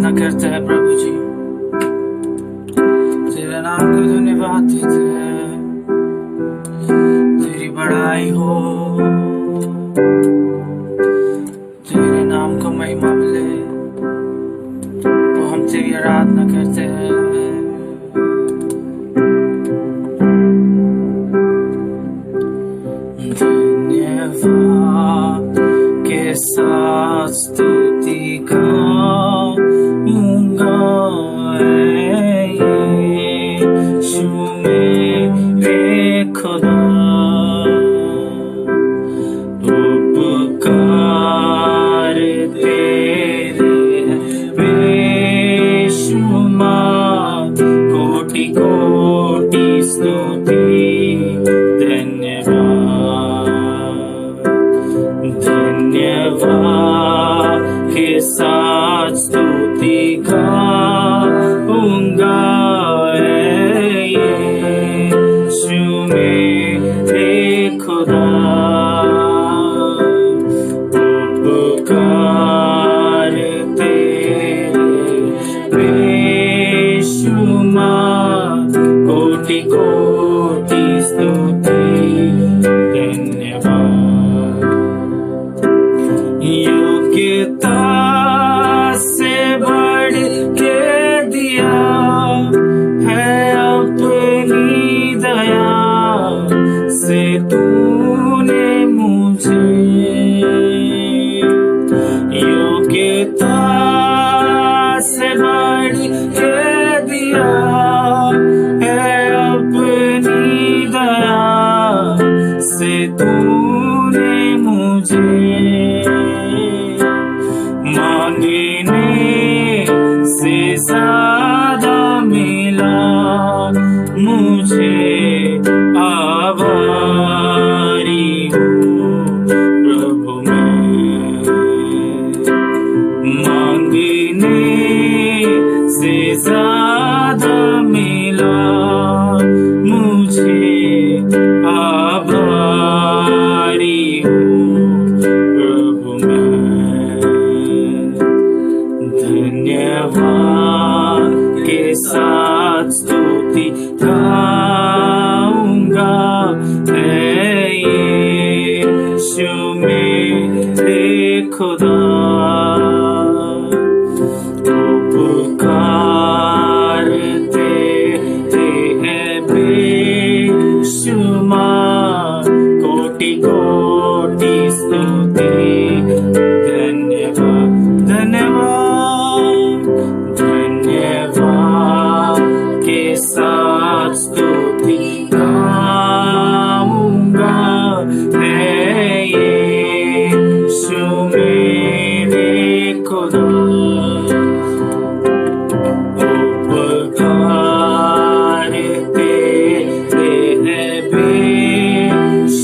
आराधना करते हैं प्रभु जी, तेरे नाम को धन्यवाद देते हैं। तेरी बड़ाई हो, तेरे नाम को महिमा मिले, तो हम तेरी आराधना करते हैं। धन्यवाद के साथ स्तुति गाऊंगा, यीशु मेरे खुदा। उपकार तेरे बेशुमार, कोटि कोटि स्तुति धन्यवाद के साथ स्तुति गाऊंगा, यीशु मेरे खुदा। उपकार तेरे बेशुमार, कोटि कोटि स्तुति धन्यवाद। योग्यता से बढ़ के दिया है अपनी दया से तूने मुझे। योग्यता से बढ़ के दिया है अपनी दया से तूने मुझे। मांगने से ज्यादा मिला मुझे, आभारी हूँ प्रभु मैं। मांगने से ज्यादा मिला मुझे, आभारी हूँ प्रभु मैं। धन्यवाद के साथ स्तुति गाऊंगा, यीशु मेरे खुदा। उपकार तेरे हैं बेशुमार, कोटि कोटि स्तुति धन्यवाद। धन्यवाद धन्यवाद के साथ स्तुति गाऊंगा, यीशु मेरे खुदा। उपकार तेरे हैं बेशुमार,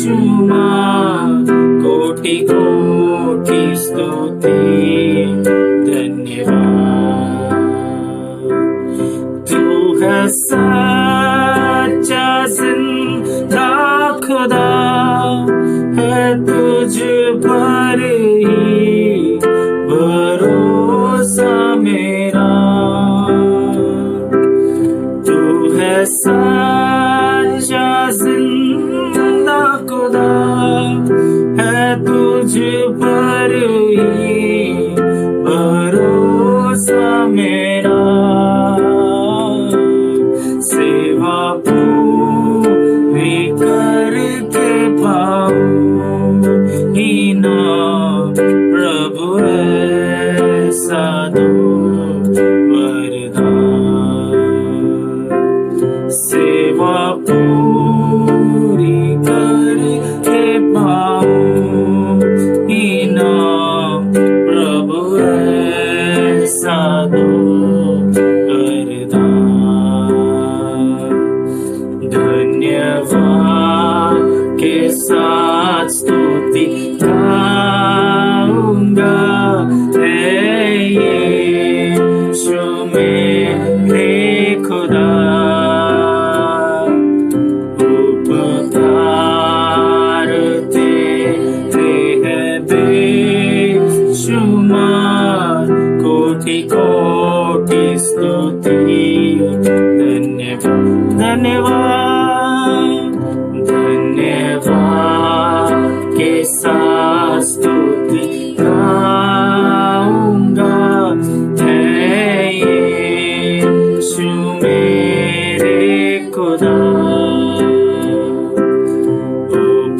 कोटि कोटि स्तुति धन्यवाद। तू है सच्चा जिंदा खुदा, है तुझ पर ही भरोसा मेरा। तू है सच्चा जिंदा खुदा, है तुझ पर ही भरोसा मेरा। सेवा पूरी करके पाऊं इनाम, प्रभु ऐसा दो वरदान। सेवा पूरी करके पाऊं इनाम, प्रभु ऐसा दो वरदान। धन्यवाद के साथ स्तुति गाऊंगा, यीशु मेरे खुदा। उपकार तेरे हैं बेशुमार, कोटि कोटि धन्यवाद धन्यवाद के साथ स्तुति गाऊंगा है यीशु मेरे खुदा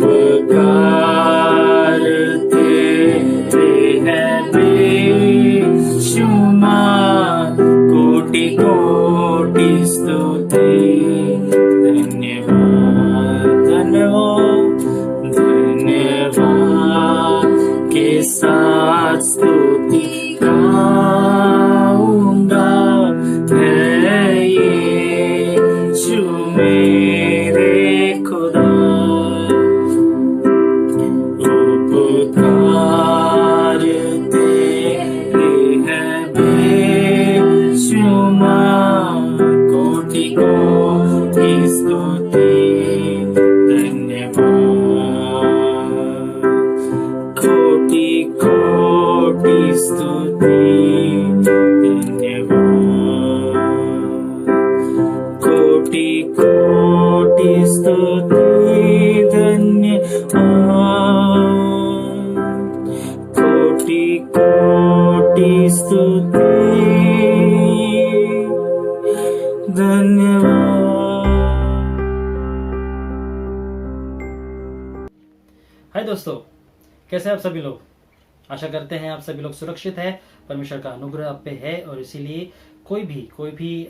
उपकार तेरे हैं बेशुमार कोटि कोटि स्तुति धन्यवाद धन्यवाद धन्यवाद के साथ स्तुति गाऊंगा है यीशु मेरे खुदा उपकार तेरे हैं बेशुमार कोटि कोटि स्तुति धन्यवाद कोटि कोटि स्तुति धन्यवाद कोटि कोटि स्तुति धन्यवाद कोटि कोटि स्तुति धन्यवाद। हाय दोस्तों, कैसे हैं आप सभी लोग। आशा करते हैं आप सभी लोग सुरक्षित है, परमेश्वर का अनुग्रह आप पे है और इसीलिए कोई भी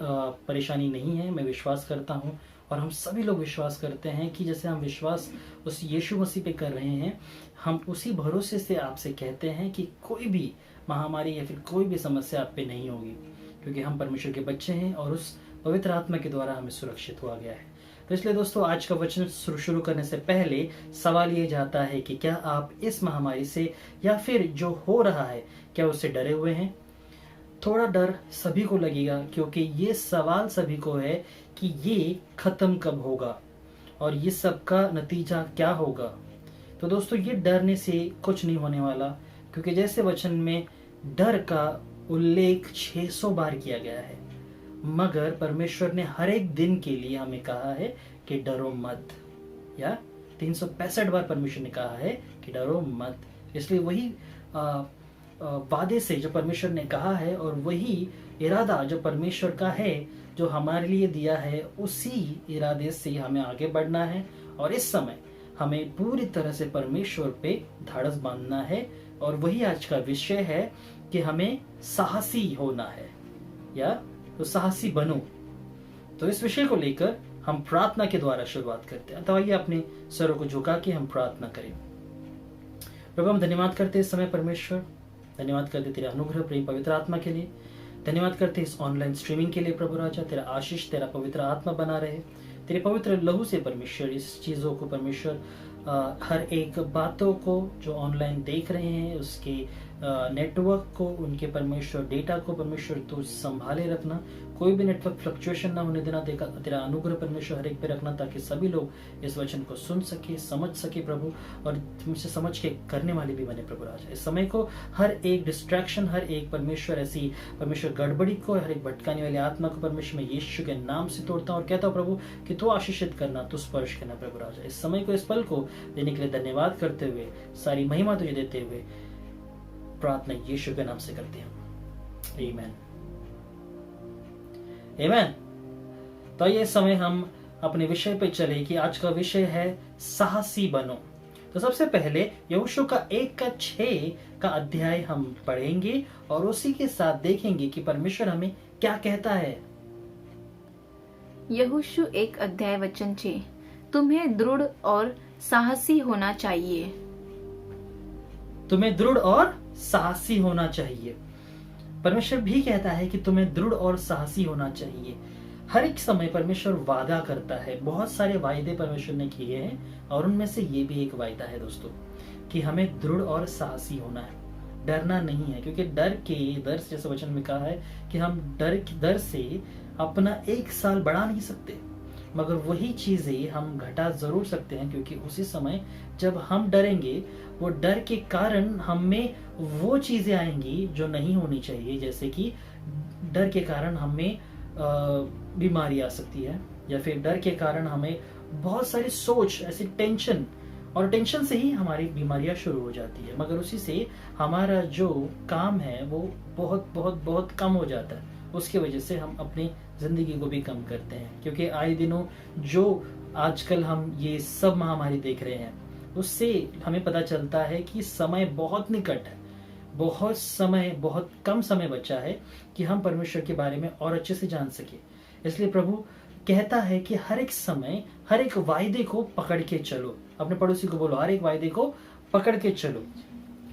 परेशानी नहीं है। मैं विश्वास करता हूं और हम सभी लोग विश्वास करते हैं कि जैसे हम विश्वास उस यीशु मसीह पे कर रहे हैं, हम उसी भरोसे से आपसे कहते हैं कि कोई भी महामारी या फिर कोई भी समस्या आप पे नहीं होगी, क्योंकि हम परमेश्वर के बच्चे हैं और उस पवित्र आत्मा के द्वारा हमें सुरक्षित हुआ गया है। तो इसलिए दोस्तों, आज का वचन शुरू करने से पहले सवाल ये जाता है कि क्या आप इस महामारी से या फिर जो हो रहा है क्या उससे डरे हुए हैं। थोड़ा डर सभी को लगेगा, क्योंकि ये सवाल सभी को है कि ये खत्म कब होगा और ये सब का नतीजा क्या होगा। तो दोस्तों, ये डरने से कुछ नहीं होने वाला, क्योंकि जैसे वचन में डर का उल्लेख 600 बार किया गया है, मगर परमेश्वर ने हर एक दिन के लिए हमें कहा है कि डरो मत, या 365 बार परमेश्वर ने कहा है कि डरो मत। इसलिए वही वादे से जो परमेश्वर ने कहा है और वही इरादा जो परमेश्वर का है, जो हमारे लिए दिया है, उसी इरादे से हमें आगे बढ़ना है। और इस समय हमें पूरी तरह से परमेश्वर पे धाड़स बांधना है। और वही आज का विषय है कि हमें साहसी होना है, या तो साहसी बनो। तो इस विषय को लेकर हम प्रार्थना के द्वारा शुरुआत करते हैं। तो आइए अपने सरों को झुका के हम प्रार्थना करें। प्रभु, हम धन्यवाद करते इस समय परमेश्वर, धन्यवाद करते तेरे अनुग्रह प्रेम पवित्र आत्मा के लिए, धन्यवाद करते इस ऑनलाइन स्ट्रीमिंग के लिए। प्रभु राजा, तेरा आशीष, तेरा पवित्र आत्मा बना रहे, तेरे पवित्र लहू से परमेश्वर इस चीजों को परमेश्वर हर एक बातों को जो ऑनलाइन देख रहे हैं उसके नेटवर्क को, उनके परमेश्वर डेटा को परमेश्वर तू संभाले रखना, कोई भी नेटवर्क फ्लक्चुएशन ना होने देना। देखा तेरा अनुग्रह परमेश्वर हर एक पे रखना, ताकि सभी लोग इस वचन को सुन सके, समझ सके प्रभु, और तुमसे समझ के करने वाले भी बने प्रभु राजा। इस समय को हर एक डिस्ट्रैक्शन, हर एक परमेश्वर ऐसी परमेश्वर गड़बड़ी को, हर एक भटकाने वाली आत्मा को परमेश्वर मैं यीशु के नाम से तोड़ता हूँ और कहता हूँ प्रभु कि तू आशीषित करना, तू स्पर्श करना प्रभु राजा। इस समय को, इस पल को देने के लिए धन्यवाद करते हुए, सारी महिमा तुझे देते हुए प्रार्थना यीशु के नाम से करते हैं, आमीन आमीन। तो ये समय हम अपने विषय पे चले कि आज का विषय है साहसी बनो। तो सबसे पहले यहोशू का 1:6 का अध्याय हम पढ़ेंगे और उसी के साथ देखेंगे कि परमेश्वर हमें क्या कहता है। यहोशू 1:6, तुम्हें दृढ़ और साहसी होना चाहिए। तुम्हें दृढ़ और साहसी होना चाहिए। परमेश्वर भी कहता है कि तुम्हें दृढ़ और साहसी होना चाहिए। हर एक समय परमेश्वर वादा करता है, बहुत सारे वायदे परमेश्वर ने किए हैं और उनमें से ये भी एक वायदा है दोस्तों कि हमें दृढ़ और साहसी होना है, डरना नहीं है। क्योंकि डर से, जैसे वचन में कहा है कि हम डर से अपना 1 साल बढ़ा नहीं सकते, मगर वही चीजें हम घटा जरूर सकते हैं। क्योंकि उसी समय जब हम डरेंगे, वो डर के कारण हमें वो चीजें आएंगी जो नहीं होनी चाहिए। जैसे कि डर के कारण हमें बीमारी आ सकती है, या फिर डर के कारण हमें बहुत सारी सोच, ऐसी टेंशन, और टेंशन से ही हमारी बीमारियां शुरू हो जाती है, मगर उसी से हमारा जो काम है वो बहुत बहुत बहुत कम हो जाता है। उसकी वजह से हम अपनी जिंदगी को भी कम करते हैं, क्योंकि आए दिनों जो आजकल हम ये सब महामारी देख रहे हैं, उससे हमें पता चलता है कि समय बहुत निकट है, बहुत कम समय बचा है कि हम परमेश्वर के बारे में और अच्छे से जान सके। इसलिए प्रभु कहता है कि हर एक समय, हर एक वायदे को पकड़ के चलो। अपने पड़ोसी को बोलो, हर एक वायदे को पकड़ के चलो।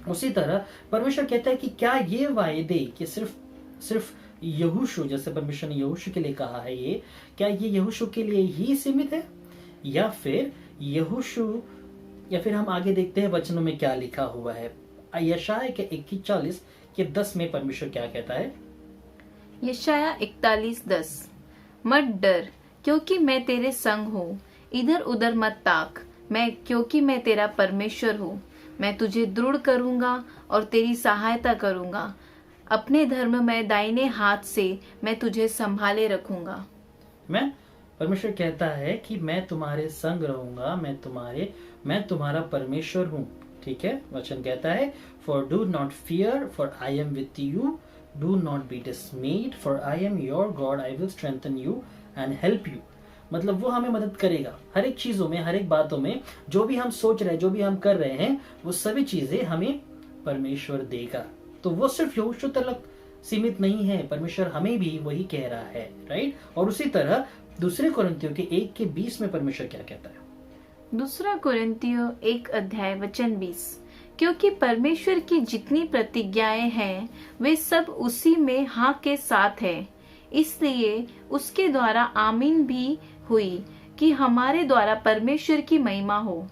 उसी तरह परमेश्वर कहता है कि क्या ये वायदे कि सिर्फ यहोशू, जैसे परमेश्वर ने यहोशू के लिए कहा है, ये क्या ये यहोशू के लिए ही सीमित है, या फिर यहोशू, या फिर हम आगे देखते हैं वचनों में क्या लिखा हुआ है। यशायाह के 41 के 10 में परमेश्वर क्या कहता है? यशायाह 41:10 मत डर, क्योंकि मैं तेरे संग हूँ, इधर उधर मत ताक, क्योंकि मैं तेरा परमेश्वर हूँ। मैं तुझे दृढ़ करूंगा और तेरी सहायता करूंगा, अपने धर्म में दाहिने हाथ से मैं तुझे संभाले रखूंगा। परमेश्वर कहता है कि मैं तुम्हारे संग रहूंगा, मैं तुम्हारा परमेश्वर हूँ। ठीक है, वचन कहता है, for do not fear, for I am with you, do not be डिसमेड, for I am your God, I will strengthen you and help you. मतलब वो हमें मदद करेगा हर एक चीजों में, हर एक बातों में। जो भी हम सोच रहे हैं, जो भी हम कर रहे हैं, वो सभी चीजें हमें परमेश्वर देगा। तो वो सिर्फ यहोशू तक सीमित नहीं है, परमेश्वर हमें भी वही कह रहा है, राइट। और उसी तरह दूसरे कोरिन्थियों के 1:20 में परमेश्वर क्या कहता है? दूसरा कोरिन्थियों 1:20 क्योंकि परमेश्वर की जितनी प्रतिज्ञाएं हैं वे सब उसी में हाँ के साथ है, इसलिए उसके द्वारा आमीन भी हुई कि हमारे द्वारा परमेश्वर की महिमा हो।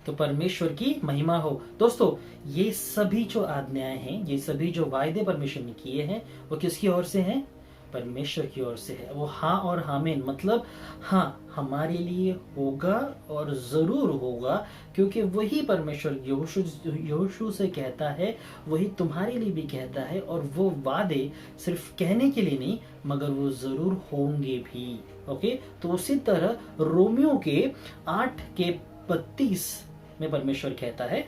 तो परमेश्वर की महिमा हो। दोस्तों, ये सभी जो आज्ञाएं हैं, ये सभी जो वायदे परमेश्वर ने किए हैं, वो किसकी ओर से हैं? परमेश्वर की ओर से है। वो हाँ और आमीन, मतलब हाँ हमारे लिए होगा और जरूर होगा, क्योंकि वही परमेश्वर यहोशू से कहता है, वही तुम्हारे लिए भी कहता है। और वो वादे सिर्फ कहने के लिए नहीं, मगर वो जरूर होंगे भी। ओके, तो उसी तरह रोमियो के 8:32 में परमेश्वर कहता है,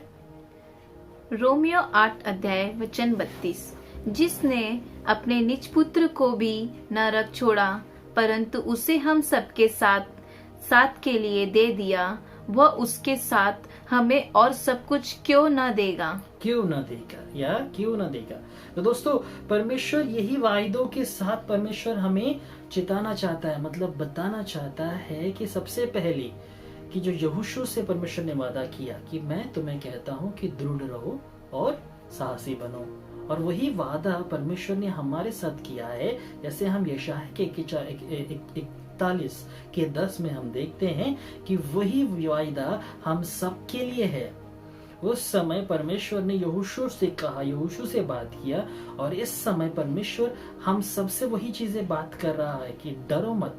रोमियो 8:32 जिसने अपने निज पुत्र को भी न रख छोड़ा, परंतु उसे हम सबके साथ के लिए दे दिया, वह उसके साथ हमें और सब कुछ क्यों न देगा। तो दोस्तों, परमेश्वर यही वायदों के साथ परमेश्वर हमें चिताना चाहता है, मतलब बताना चाहता है कि सबसे पहले कि जो यहोशू से परमेश्वर ने वादा किया कि मैं तुम्हें कहता हूँ कि दृढ़ रहो और साहसी बनो, और वही वादा परमेश्वर ने हमारे साथ किया है। जैसे हम यशायाह के 41:10 में हम देखते हैं कि वही वायदा हम सबके लिए है। उस समय परमेश्वर ने यहोशू से कहा, यहोशू से बात किया, और इस समय परमेश्वर हम सबसे वही चीजें बात कर रहा है कि डरो मत,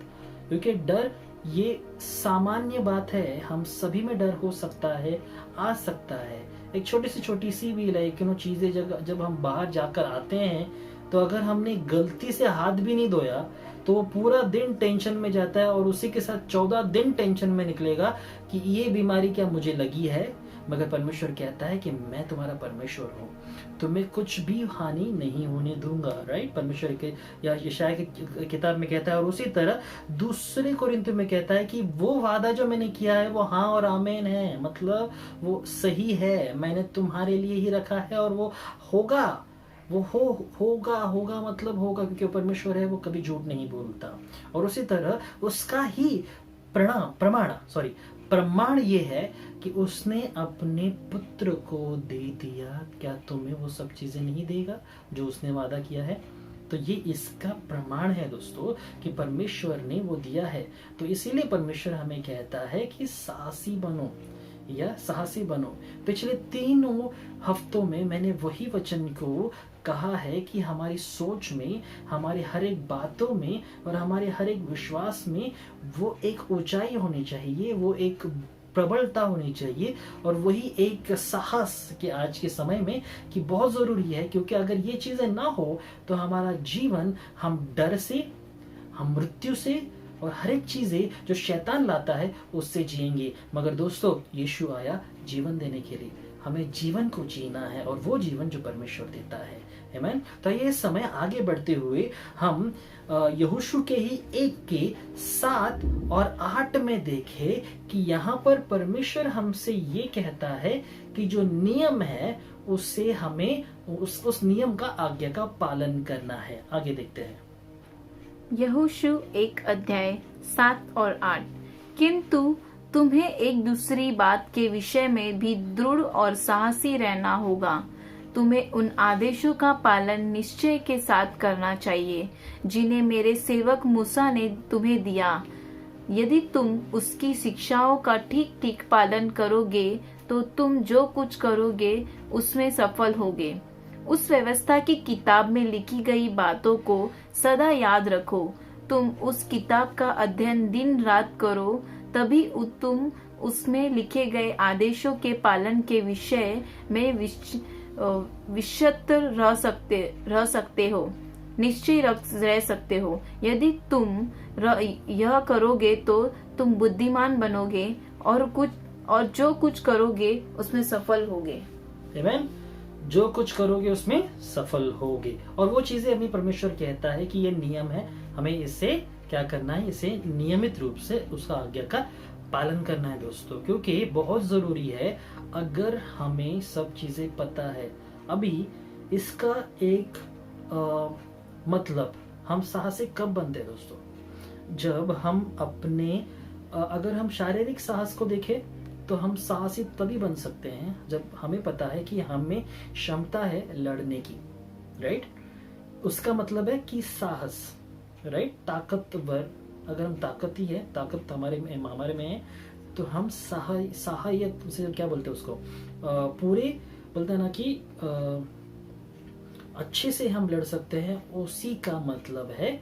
क्योंकि डर ये सामान्य बात है। हम सभी में डर हो सकता है, आ सकता है। एक छोटी सी भी लेकिन चीजें जब हम बाहर जाकर आते हैं, तो अगर हमने गलती से हाथ भी नहीं धोया तो वो पूरा दिन टेंशन में जाता है, और उसी के साथ 14 दिन टेंशन में निकलेगा कि ये बीमारी क्या मुझे लगी है। मगर परमेश्वर कहता है कि मैं तुम्हारा परमेश्वर हूँ, तुम्हें कुछ भी हानि नहीं होने दूंगा, राइट। परमेश्वर के या यशायाह की किताब में कहता है। और उसी तरह दूसरे कोरिन्थियों में कहता है कि वो वादा जो मैंने किया है वो हाँ और आमीन है, मतलब वो सही है, मैंने तुम्हारे लिए ही रखा है, और वो होगा, वो होगा मतलब होगा, क्योंकि परमेश्वर है, वो कभी झूठ नहीं बोलता। और उसी तरह उसका ही प्रमाण ये है कि उसने अपने पुत्र को दे दिया। क्या तुम्हें वो सब चीजें नहीं देगा जो उसने वादा किया है? तो ये इसका प्रमाण है दोस्तों कि परमेश्वर ने वो दिया है। तो इसीलिए परमेश्वर हमें कहता है कि साहसी बनो। पिछले 3 हफ्तों में मैंने वही वचन को कहा है कि हमारी सोच में, हमारी हर एक बातों में और हमारे हर एक विश्वास में वो एक ऊंचाई होनी चाहिए, वो एक प्रबलता होनी चाहिए, और वही एक साहस कि आज के समय में कि बहुत जरूरी है। क्योंकि अगर ये चीजें ना हो तो हमारा जीवन हम डर से, हम मृत्यु से, और हर एक चीजें जो शैतान लाता है उससे जिएंगे। मगर दोस्तों, यीशु आया जीवन देने के लिए, हमें जीवन को जीना है, और वो जीवन जो परमेश्वर देता है। आमीन। तो ये समय आगे बढ़ते हुए हम यहोशू के ही 1:7 और 8 में देखे कि यहाँ पर परमेश्वर हमसे ये कहता है कि जो नियम है उससे हमें उस नियम का, आज्ञा का पालन करना है। आगे देखते हैं। यहोशू 1:7 और 8। किंतु तुम्हें एक दूसरी बात के विषय में भी दृढ़ और साहसी रहना होगा। तुम्हें उन आदेशों का पालन निश्चय के साथ करना चाहिए जिन्हें मेरे सेवक मूसा ने तुम्हें दिया। यदि तुम उसकी शिक्षाओं का ठीक ठीक पालन करोगे तो तुम जो कुछ करोगे उसमें सफल होगे। उस व्यवस्था की किताब में लिखी गई बातों को सदा याद रखो। तुम उस किताब का अध्ययन दिन रात करो, तभी तुम उसमें लिखे गए आदेशों के पालन के विषय में विशत रह सकते हो, निश्चय रह सकते हो। यदि तुम यह करोगे तो तुम बुद्धिमान बनोगे और जो कुछ करोगे उसमें सफल होगे। आमीन। जो कुछ करोगे उसमें सफल होगे। और वो चीजें हमें परमेश्वर कहता है कि ये नियम है, हमें इससे क्या करना है, इसे नियमित रूप से उसका आज्ञा का पालन करना है दोस्तों, क्योंकि बहुत जरूरी है। अगर हमें सब चीजें पता है, अभी इसका एक मतलब, हम साहसी कब बनते हैं दोस्तों? जब हम अपने अगर हम शारीरिक साहस को देखें तो हम साहसी तभी बन सकते हैं जब हमें पता है कि हमें क्षमता है लड़ने की, राइट। उसका मतलब है कि साहस, राइट, ताकतवर। अगर हम ताकत ही है, ताकत हमारे में है, तो हम सहायक से क्या बोलते हैं उसको, पूरे बोलते हैं ना कि अच्छे से हम लड़ सकते हैं, उसी का मतलब है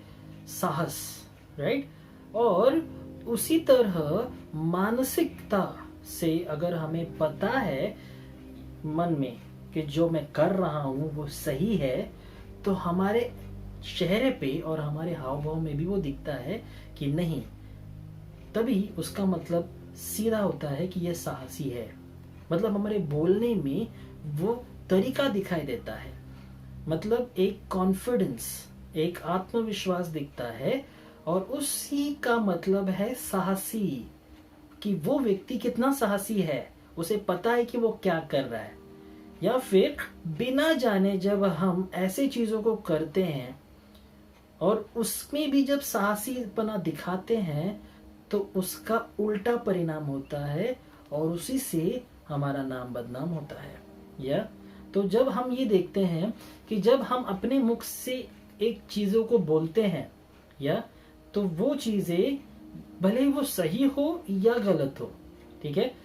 साहस, राइट। और उसी तरह मानसिकता से अगर हमें पता है मन में कि जो मैं कर रहा हूं वो सही है, तो हमारे चेहरे पे और हमारे हाव भाव में भी वो दिखता है कि नहीं, तभी उसका मतलब सीधा होता है कि ये साहसी है। मतलब हमारे बोलने में वो तरीका दिखाई देता है, मतलब एक कॉन्फिडेंस, एक आत्मविश्वास दिखता है, और उसी का मतलब है साहसी, कि वो व्यक्ति कितना साहसी है, उसे पता है कि वो क्या कर रहा है। या फिर बिना जाने जब हम ऐसे चीजों को करते हैं और उसमें भी जब साहसीपना दिखाते हैं, तो उसका उल्टा परिणाम होता है और उसी से हमारा नाम बदनाम होता है। या तो जब हम ये देखते हैं कि जब हम अपने मुख से एक चीजों को बोलते हैं, या तो वो चीजें भले ही वो सही हो या गलत हो, ठीक है,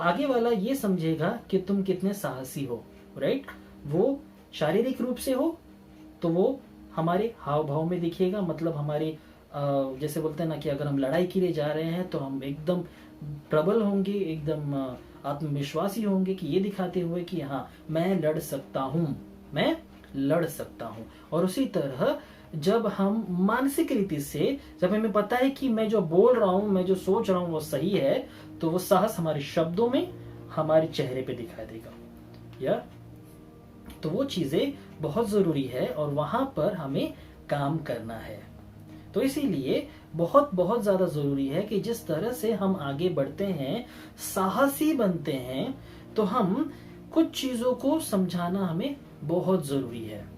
आगे वाला ये समझेगा कि तुम कितने साहसी हो, राइट। वो शारीरिक रूप से हो तो वो हमारे हाव भाव में दिखेगा, मतलब हमारे जैसे बोलते हैं ना कि अगर हम लड़ाई के लिए जा रहे हैं तो हम एकदम प्रबल होंगे, एकदम आत्मविश्वासी होंगे कि ये दिखाते हुए कि हाँ मैं लड़ सकता हूँ। और उसी तरह जब हम मानसिक रीति से, जब हमें पता है कि मैं जो बोल रहा हूँ, मैं जो सोच रहा हूँ वो सही है, तो वो साहस हमारे शब्दों में, हमारे चेहरे पे दिखाई देगा। या तो वो चीजें बहुत जरूरी है और वहां पर हमें काम करना है। तो इसीलिए बहुत बहुत ज्यादा जरूरी है कि जिस तरह से हम आगे बढ़ते हैं, साहसी बनते हैं, तो हम कुछ चीजों को समझाना हमें बहुत जरूरी है।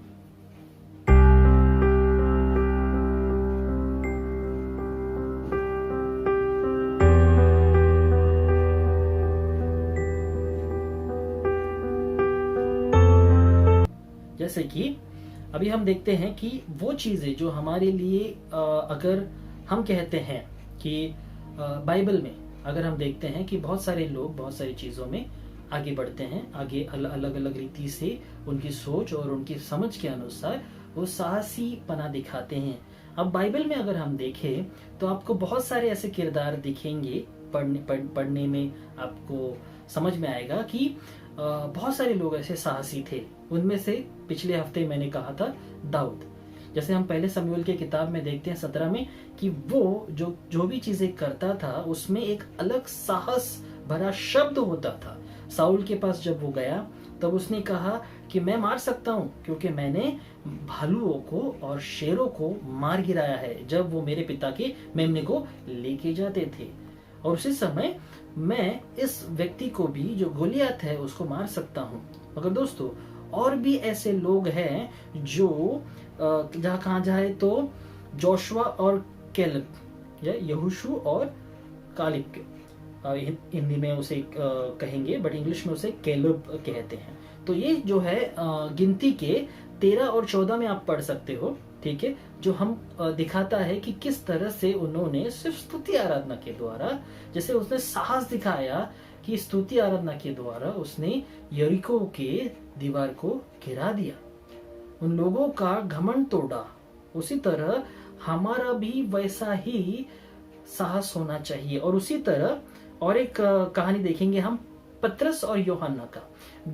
जैसे कि अभी हम देखते हैं कि वो चीजें जो हमारे लिए अगर हम कहते हैं कि बाइबल में अगर हम देखते हैं कि बहुत सारे लोग बहुत सारी चीजों में आगे बढ़ते हैं, आगे अलग अलग रीति से उनकी सोच और उनकी समझ के अनुसार वो साहसी पना दिखाते हैं। अब बाइबल में अगर हम देखें तो आपको बहुत सारे ऐसे किरदार दिखेंगे, पढ़ने में आपको समझ में आएगा कि बहुत सारे लोग ऐसे साहसी थे। उनमें से पिछले हफ्ते मैंने कहा था दाऊद। जैसे हम पहले शमूएल के किताब में देखते हैं 17 में कि वो जो भी चीजें करता था उसमें एक अलग साहस भरा शब्द होता था। साउल के पास जब वो गया तब उसने कहा कि मैं मार सकता हूं क्योंकि मैंने भालुओं को और शेरों को मार गिराया है जब वो मेरे पिता के मेमने को लेके जाते थे, और उसी समय मैं इस व्यक्ति को भी जो गोलियत है उसको मार सकता हूं। मगर दोस्तों और भी ऐसे लोग हैं जो जहाँ कहा जाए तो जोशुआ और कैलेब या यहोशू और कालिब के हिंदी में उसे कहेंगे, बट इंग्लिश में उसे कैलेब कहते हैं। तो ये जो है गिनती के 13 और 14 में आप पढ़ सकते हो, ठीक है, जो हम दिखाता है कि किस तरह से उन्होंने सिर्फ स्तुति आराधना के द्वारा, जैसे उसने साहस दिखाया कि स्तुति आराधना के द्वारा उसने यरीको के दीवार को गिरा दिया, उन लोगों का घमंड तोड़ा। उसी तरह हमारा भी वैसा ही साहस होना चाहिए। और उसी तरह और एक कहानी देखेंगे हम पतरस और यूहन्ना का।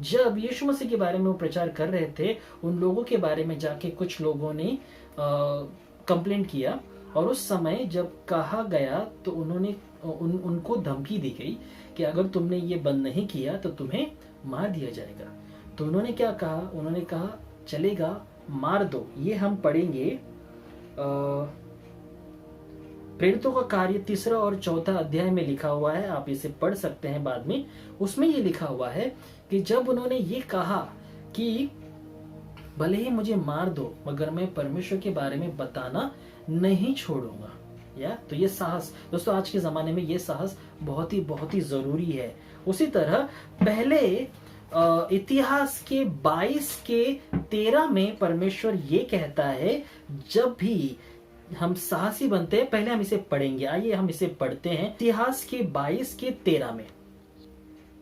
जब यीशु मसीह के बारे में वो प्रचार कर रहे थे, उन लोगों के बारे में जाके कुछ लोगों ने कंप्लेंट किया, और उस समय जब कहा गया तो उन्होंने उनको धमकी दी गई कि अगर तुमने ये बंद नहीं किया तो तुम्हें मार दिया जाएगा। तो उन्होंने क्या कहा? उन्होंने कहा चलेगा, मार दो। ये हम पढ़ेंगे प्रेरितों का कार्य 3 और 4 अध्याय में लिखा हुआ है, आप इसे पढ़ सकते हैं बाद में। उसमें ये लिखा हुआ है कि जब उन्होंने ये कहा कि भले ही मुझे मार दो मगर मैं परमेश्वर के बारे में बताना नहीं छोड़ूंगा, या तो ये साहस दोस्तों आज के जमाने में ये साहस बहुत ही जरूरी है। उसी तरह पहले इतिहास के 22 के 13 में परमेश्वर ये कहता है जब भी हम साहसी बनते हैं, पहले हम इसे पढ़ेंगे, आइए हम इसे पढ़ते हैं। इतिहास के 22 के 13 में,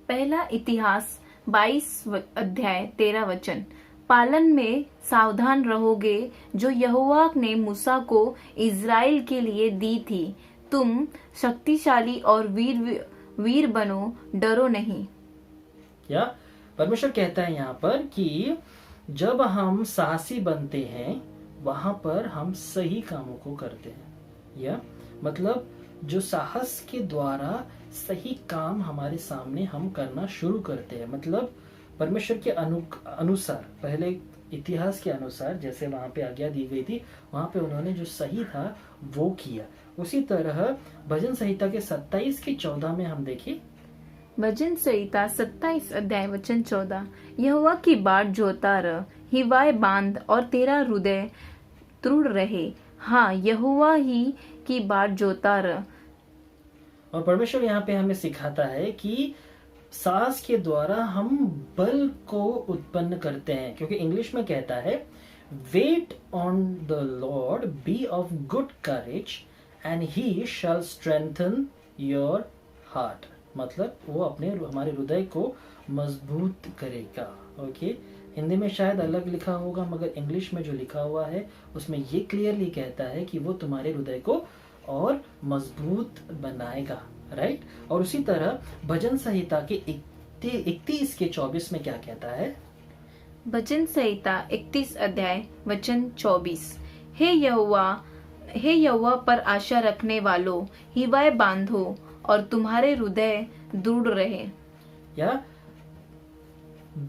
पहला इतिहास 22 अध्याय 13 वचन, पालन में सावधान रहोगे जो यहोवा ने मूसा को इज़राइल के लिए दी थी। तुम शक्तिशाली और वीर बनो, डरो नहीं। या परमेश्वर कहता है यहाँ पर कि जब हम साहसी बनते हैं वहां पर हम सही कामों को करते हैं, या मतलब जो साहस के द्वारा सही काम हमारे सामने हम करना शुरू करते हैं। मतलब परमेश्वर के अनुसार, पहले इतिहास के अनुसार जैसे वहां पे आज्ञा दी गई थी, वहां पे उन्होंने जो सही था वो किया। उसी तरह भजन संहिता के 27 के 14 में हम देखें, भजन संहिता 27 अध्याय वचन 14, यहोवा की बाट जोता रह, हिवाए बांध और तेरा हृदय दृढ़ रहे। हाँ, यहोवा ही की बाट जोता रह। और परमेश्वर यहाँ पे हमें सिखाता है कि साहस के द्वारा हम बल को उत्पन्न करते हैं, क्योंकि इंग्लिश में कहता है wait on the Lord, be of good courage and he shall strengthen your heart. मतलब वो हमारे हृदय को मजबूत करेगा। ओके, हिंदी में शायद अलग लिखा होगा मगर इंग्लिश में जो लिखा हुआ है उसमें ये क्लियरली कहता है कि वो तुम्हारे हृदय को और मजबूत बनाएगा, राइट। और उसी तरह भजन संहिता के 31 के 24 में क्या कहता है? भजन संहिता 31 अध्याय वचन 24, हे यहोवा पर आशा रखने वालों, हिवाए बांधो और तुम्हारे हृदय दृढ़ रहे। या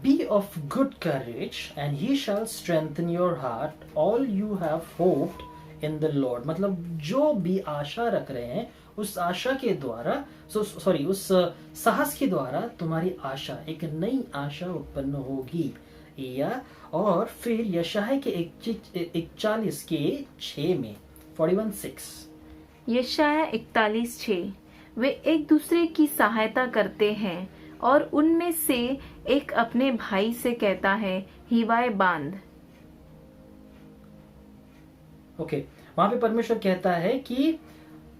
be of good courage and he shall strengthen your heart, all you have hoped in the Lord। मतलब जो भी आशा रख रहे हैं उस आशा के द्वारा उस साहस के द्वारा तुम्हारी आशा, एक नई आशा उत्पन्न होगी। या और फिर यशाया के 41 के 6 में 41:6, यशाया 41:6, वे एक दूसरे की सहायता करते हैं और उनमें से एक अपने भाई से कहता है हिवाए बांध। ओके, वहां पे परमेश्वर कहता है कि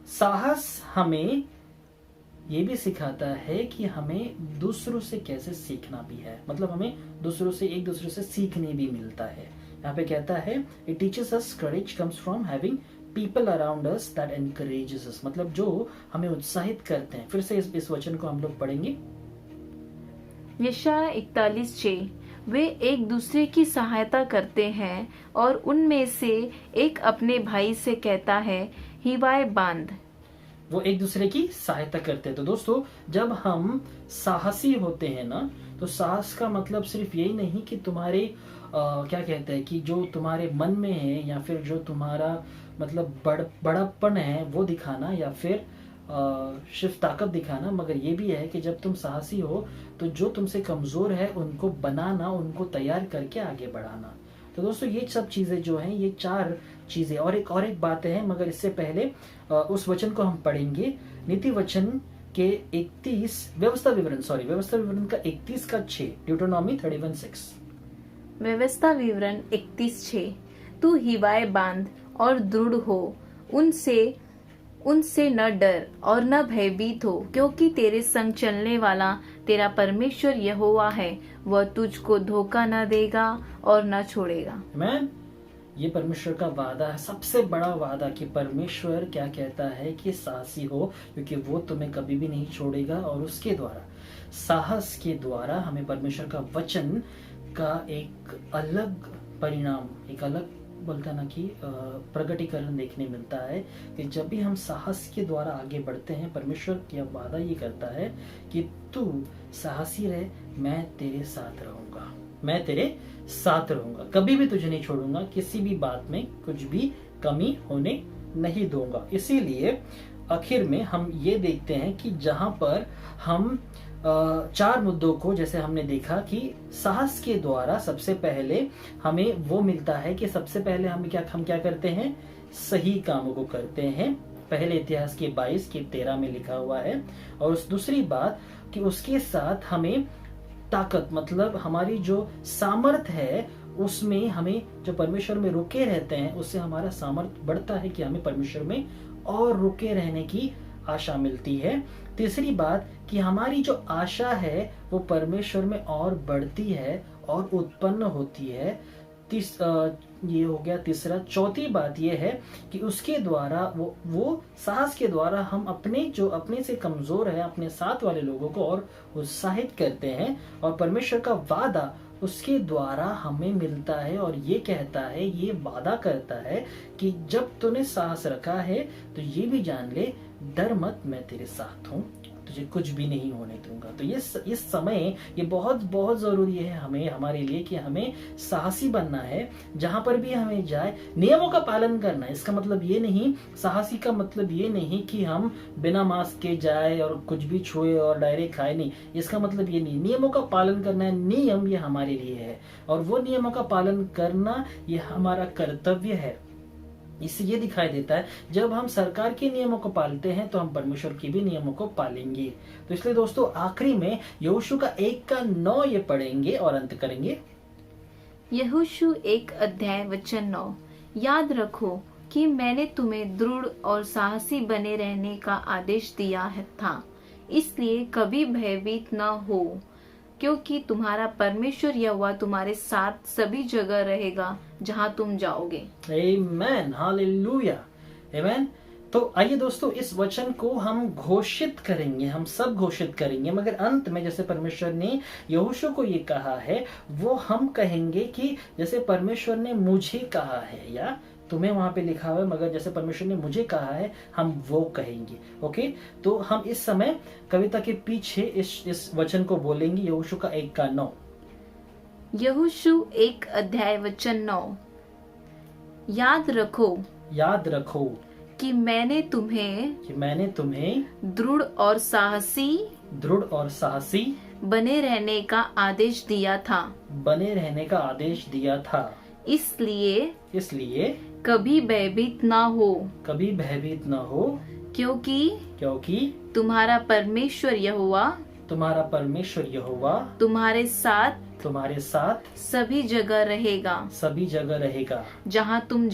साहस हमें ये भी सिखाता है कि हमें दूसरों से कैसे सीखना भी है। मतलब हमें एक दूसरे से सीखने भी मिलता है। यहाँ पे कहता है it teaches us courage comes from having people around us that encourages us. मतलब जो हमें उत्साहित करते हैं। फिर से इस वचन को हम लोग पढ़ेंगे। यशाया 41:6, वे एक दूसरे की सहायता करते हैं और उनमें से एक अपने भाई से कहता है, हिवाए बांध। वो एक दूसरे की सहायता करते हैं। तो दोस्तों, जब हम साहसी होते हैं ना, तो साहस का मतलब सिर्फ यही नहीं कि तुम्हारे क्या कहते हैं कि जो तुम्हारे मन में है या फिर जो तुम्हारा मतलब बड़प्पन है वो दिखाना, या फिर सिर्फ ताकत दिखाना, मगर ये भी है कि जब तुम साहसी हो तो जो तुमसे कमजोर है उनको बनाना, उनको तैयार करके आगे बढ़ाना। तो दोस्तों, ये सब चीजें जो हैं, ये 4 चीजें और एक बात है, मगर इससे पहले उस वचन को हम पढ़ेंगे। नीति वचन के 31 व्यवस्था विवरण का 31 का 6, ड्यूटोनॉमी 31:6। व्यवस्था विवरण 31:6। तू हिवाए बांध और दृढ़ हो, उनसे न डर और न भयभीत हो, क्योंकि तेरे संग चलने वाला तेरा परमेश्वर यहोवा है। वह तुझको धोखा न देगा और न छोड़ेगा। आमीन। ये परमेश्वर का वादा है, सबसे बड़ा वादा, कि परमेश्वर क्या कहता है कि साहसी हो, क्योंकि वो तुम्हें कभी भी नहीं छोड़ेगा। और उसके द्वारा, साहस के द्वारा हमें परमेश्वर का वचन का एक अलग परिणाम, एक अलग बोलता ना कि प्रगटीकरण देखने मिलता है कि जब भी हम साहस के द्वारा आगे बढ़ते हैं, परमेश्वर यह वादा ये करता है कि तू साहसी रहे, मैं तेरे साथ रहूंगा, मैं तेरे साथ रहूंगा, कभी भी तुझे नहीं छोड़ूंगा, किसी भी बात में कुछ भी कमी होने नहीं दूंगा। इसीलिए आखिर में हम ये देखते हैं कि जहां पर हम 4 मुद्दों को, जैसे हमने देखा कि साहस के द्वारा सबसे पहले हमें वो मिलता है कि सबसे पहले हम क्या करते हैं, सही कामों को करते हैं। पहले इतिहास के 22 के 13 में लिखा हुआ है। और उस दूसरी बात कि उसके साथ हमें ताकत, मतलब हमारी जो सामर्थ्य है, उसमें हमें जो परमेश्वर में रुके रहते हैं, उससे हमारा सामर्थ्य बढ़ता है कि हमें परमेश्वर में और रुके रहने की आशा मिलती है। तीसरी बात कि हमारी जो आशा है वो परमेश्वर में और बढ़ती है और उत्पन्न होती है। ये हो गया तीसरा। चौथी बात ये है कि उसके द्वारा वो साहस के द्वारा हम अपने से कमजोर है, अपने साथ वाले लोगों को और उत्साहित करते हैं। और परमेश्वर का वादा उसके द्वारा हमें मिलता है और ये कहता है, ये वादा करता है कि जब तूने साहस रखा है तो ये भी जान ले, डर मत, मैं तेरे साथ हूँ, तुझे कुछ भी नहीं होने दूंगा। तो इस समय ये बहुत बहुत जरूरी है हमारे लिए कि हमें साहसी बनना है। जहां पर भी हमें जाए, नियमों का पालन करना है। इसका मतलब ये नहीं, साहसी का मतलब ये नहीं कि हम बिना मास्क के जाए और कुछ भी छुए और डायरेक्ट खाए, नहीं। इसका मतलब ये नहीं, नियमों का पालन करना है। नियम ये हमारे लिए है और वो नियमों का पालन करना ये हमारा कर्तव्य है। इससे ये दिखाई देता है जब हम सरकार के नियमों को पालते हैं तो हम परमेश्वर के भी नियमों को पालेंगे। तो इसलिए दोस्तों, आखिरी में यहोशू का 1:9 ये पढ़ेंगे और अंत करेंगे। यहोशू 1:9। याद रखो कि मैंने तुम्हें दृढ़ और साहसी बने रहने का आदेश दिया था, इसलिए कभी भयभीत न हो, क्योंकि तुम्हारा परमेश्वर यहोवा तुम्हारे साथ सभी जगह रहेगा जहां तुम जाओगे। आमीन, हालेलुया, आमीन। तो आइए दोस्तों, इस वचन को हम घोषित करेंगे, हम सब घोषित करेंगे, मगर अंत में जैसे परमेश्वर ने यहोशू को ये कहा है वो हम कहेंगे कि जैसे परमेश्वर ने मुझे कहा है, या तुम्हें वहां पे लिखा हुआ है, मगर जैसे परमेश्वर ने मुझे कहा है हम वो कहेंगे। ओके, तो हम इस समय कविता के पीछे इस वचन को बोलेंगे, यहोशू का 1:9। यहोशू 1:9। याद रखो कि मैंने तुम्हें दृढ़ और साहसी बने रहने का आदेश दिया था, इसलिए कभी भयभीत न हो, क्योंकि तुम्हारा परमेश्वर यहोवा तुम्हारे साथ सभी जगह रहेगा, जहां तुम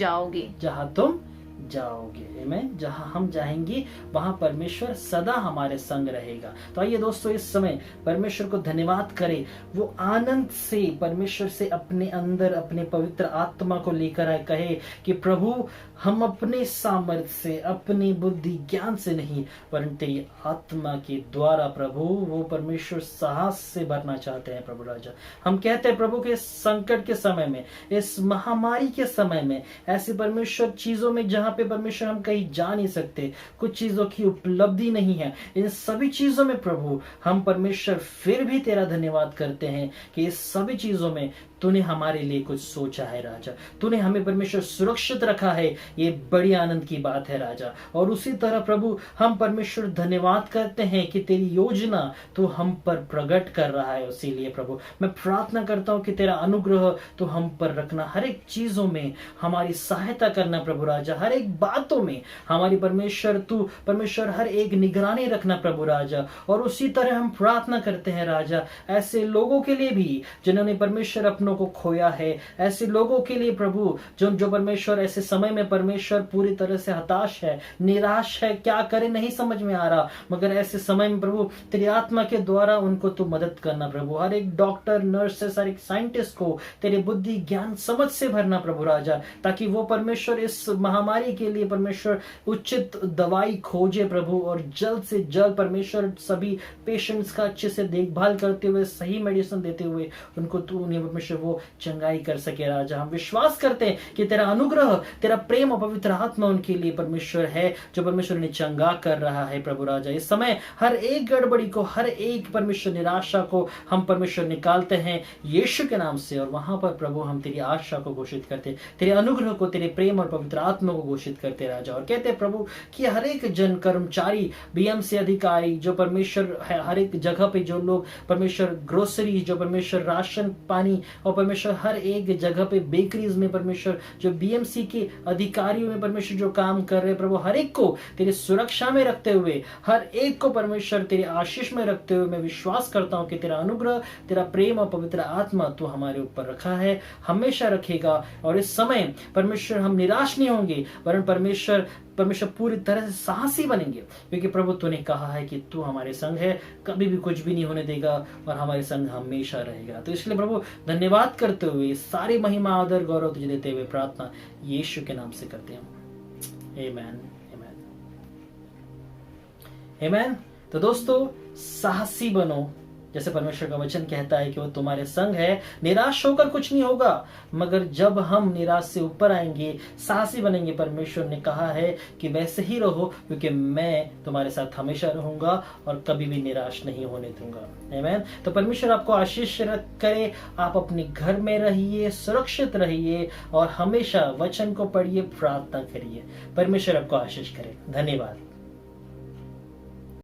जाओगे। आमीन। जहां हम जाएंगे वहां परमेश्वर सदा हमारे संग रहेगा। तो आइए दोस्तों, इस समय परमेश्वर को धन्यवाद करें। वो आनंद से परमेश्वर से अपने अंदर अपने पवित्र आत्मा को लेकर आए, कहे कि प्रभु हम अपने सामर्थ्य से, अपनी बुद्धि ज्ञान से नहीं, वरन तेरी आत्मा के द्वारा प्रभु वो परमेश्वर साहस से भरना चाहते हैं। प्रभु राजा, हम कहते हैं प्रभु के संकट के समय में, इस महामारी के समय में, ऐसी परमेश्वर चीजों में जहां पे परमेश्वर हम कहीं जा नहीं सकते, कुछ चीजों की उपलब्धि नहीं है, इन सभी चीजों में प्रभु हम परमेश्वर फिर भी तेरा धन्यवाद करते हैं कि इस सभी चीजों में तूने हमारे लिए कुछ सोचा है राजा। तूने हमें परमेश्वर सुरक्षित रखा है, ये बड़ी आनंद की बात है राजा। और उसी तरह प्रभु हम परमेश्वर धन्यवाद करते हैं कि तेरी योजना तू हम पर प्रकट कर रहा है। इसीलिए प्रभु मैं प्रार्थना करता हूं कि तेरा अनुग्रह तू हम पर रखना, हर एक चीजों में हमारी सहायता करना प्रभु राजा, हर एक बातों में हमारी परमेश्वर तू परमेश्वर हर एक निगरानी रखना प्रभु राजा। और उसी तरह हम प्रार्थना करते हैं राजा ऐसे लोगों के लिए भी जिन्होंने परमेश्वर अपनों को खोया है, ऐसे लोगों के लिए प्रभु जो परमेश्वर ऐसे समय में परमेश्वर पूरी तरह से हताश है, निराश है, क्या करे नहीं समझ में आ रहा, मगर ऐसे समय में प्रभु तेरी आत्मा के द्वारा उनको तू मदद करना प्रभु। हर एक डॉक्टर, नर्सेस, हर एक साइंटिस्ट को तेरे बुद्धि ज्ञान समझ से भरना प्रभु राजा, ताकि वो परमेश्वर इस महामारी के लिए परमेश्वर उचित दवाई खोजे प्रभु, और जल्द से जल्द परमेश्वर सभी पेशेंट्स का अच्छे से देखभाल करते हुए, सही मेडिसिन देते हुए उनको तू उन्हें परमेश्वर वो चंगाई कर सके राजा। हम विश्वास करते हैं कि तेरा अनुग्रह, तेरा प्रेम और पवित्र आत्मा उनके लिए परमेश्वर है, जो परमेश्वर ने चंगा कर रहा है प्रभु राजा। इस समय हर एक गड़बड़ी को, हर एक परमेश्वर निराशा को हम परमेश्वर निकालते हैं यीशु के नाम से, और वहां पर प्रभु हम तेरी आशा को घोषित करते, तेरे अनुग्रह को, तेरे प्रेम और पवित्र आत्मा को घोषित करते राजा। और कहते प्रभु कि हर एक जन कर्मचारी, बीएमसी अधिकारी, जो परमेश्वर है हर एक जगह पे जो लोग परमेश्वर ग्रोसरी, जो परमेश्वर राशन पानी, और परमेश्वर हर एक जगह पे बेकरीज में परमेश्वर जो बीएमसी के अधिकारियों में परमेश्वर जो काम कर रहे प्रभु, हर एक को तेरी सुरक्षा में रखते हुए, हर एक को परमेश्वर तेरी आशीष में रखते हुए मैं विश्वास करता हूं कि तेरा अनुग्रह, तेरा प्रेम और पवित्र आत्मा तू हमारे ऊपर रखा है, हमेशा रखेगा। और इस समय परमेश्वर हम निराश नहीं होंगे, वरन परमेश्वर पूरी तरह से साहसी बनेंगे, क्योंकि प्रभु तूने कहा है कि तू हमारे संग है, कभी भी कुछ भी नहीं होने देगा और हमारे संग हमेशा रहेगा। तो इसलिए प्रभु धन्यवाद करते हुए, सारी महिमा आदर गौरव तुझे देते हुए प्रार्थना यीशु के नाम से करते हैं, आमीन आमीन आमीन। तो दोस्तों साहसी बनो, जैसे परमेश्वर का वचन कहता है कि वो तुम्हारे संग है, निराश होकर कुछ नहीं होगा, मगर जब हम निराश से ऊपर आएंगे, साहसी बनेंगे, परमेश्वर ने कहा है कि वैसे ही रहो, क्योंकि मैं तुम्हारे साथ हमेशा रहूंगा और कभी भी निराश नहीं होने दूंगा। आमीन। तो परमेश्वर आपको आशीष करे, आप अपने घर में रहिए, सुरक्षित रहिए और हमेशा वचन को पढ़िए, प्रार्थना करिए। परमेश्वर आपको आशीष करे। धन्यवाद।